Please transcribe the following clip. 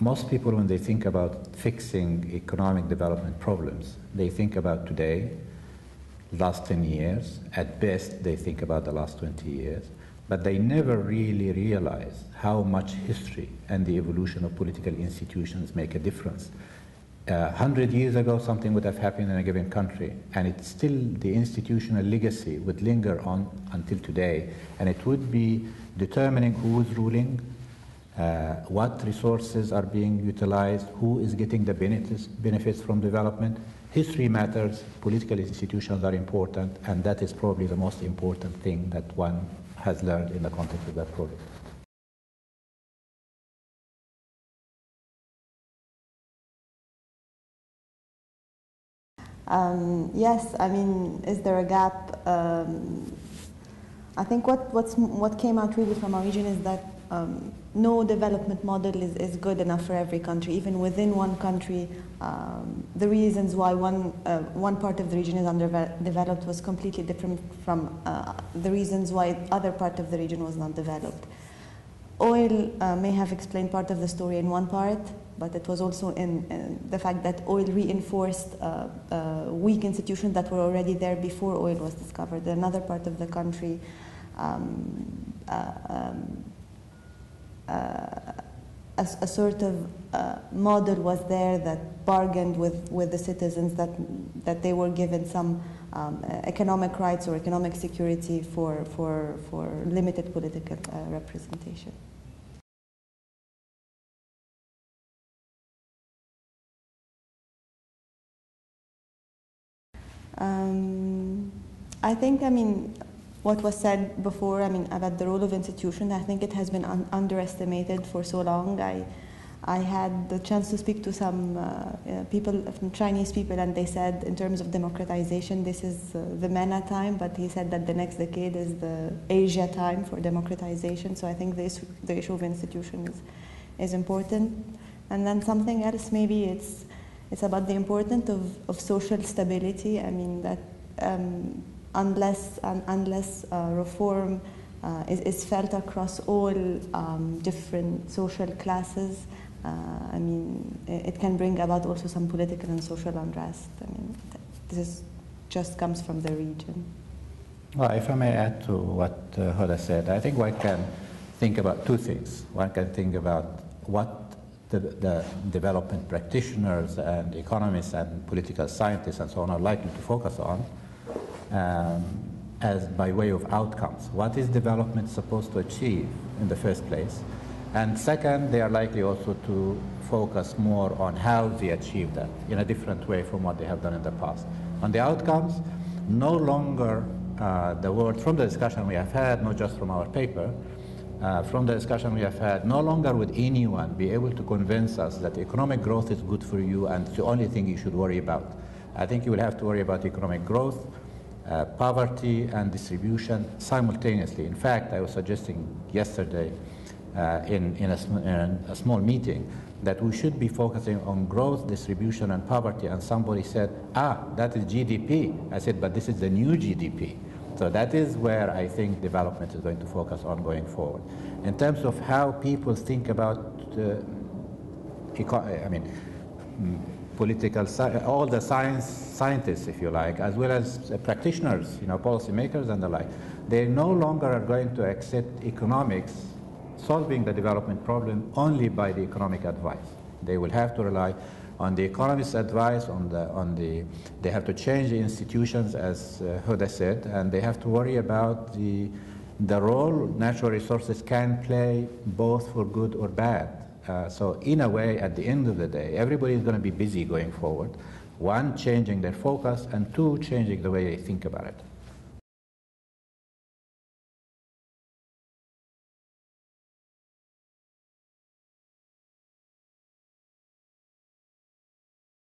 Most people, when they think about fixing economic development problems, they think about today, last 10 years. At best, they think about the last 20 years. But they never really realize how much history and the evolution of political institutions make a difference. 100 years ago, something would have happened in a given country, and it's still the institutional legacy would linger on until today, and it would be determining who is ruling, what resources are being utilized, who is getting the benefits from development. History matters, political institutions are important, and that is probably the most important thing that one has learned in the context of that project. Yes, I mean, is there a gap? I think what came out really from our region is that no development model is good enough for every country. Even within one country, the reasons why one part of the region is underdeveloped was completely different from the reasons why other part of the region was not developed. Oil may have explained part of the story in one part, but it was also in the fact that oil reinforced weak institutions that were already there before oil was discovered. Another part of the country, a sort of model was there that bargained with the citizens that they were given some economic rights or economic security for limited political representation. I think, I mean, what was said before, I mean, about the role of institutions, I think it has been underestimated for so long. I had the chance to speak to some people, Chinese people, and they said in terms of democratization, this is the MENA time, but he said that the next decade is the Asia time for democratization. So I think the issue of institution is important. And then something else, maybe it's about the importance of social stability. I mean, that unless reform is felt across all different social classes, I mean, it can bring about also some political and social unrest. I mean, this just comes from the region. Well, if I may add to what Hoda said, I think one can think about two things. One can think about what the development practitioners and economists and political scientists and so on are likely to focus on as by way of outcomes. What is development supposed to achieve in the first place? And second, they are likely also to focus more on how they achieve that in a different way from what they have done in the past. On the outcomes, no longer the word from the discussion we have had, not just from our paper, from the discussion we have had, no longer would anyone be able to convince us that economic growth is good for you and it's the only thing you should worry about. I think you will have to worry about economic growth, poverty, and distribution simultaneously. In fact, I was suggesting yesterday in a small meeting that we should be focusing on growth, distribution, and poverty, and somebody said, that is GDP. I said, but this is the new GDP. So that is where I think development is going to focus on going forward. In terms of how people think about, political, all the scientists, if you like, as well as practitioners, policymakers and the like, they no longer are going to accept economics solving the development problem only by the economic advice. They will have to rely on the economist's advice, they have to change the institutions, as Hoda said, and they have to worry about the role natural resources can play both for good or bad. So in a way, at the end of the day, everybody is going to be busy going forward. One, changing their focus, and two, changing the way they think about it.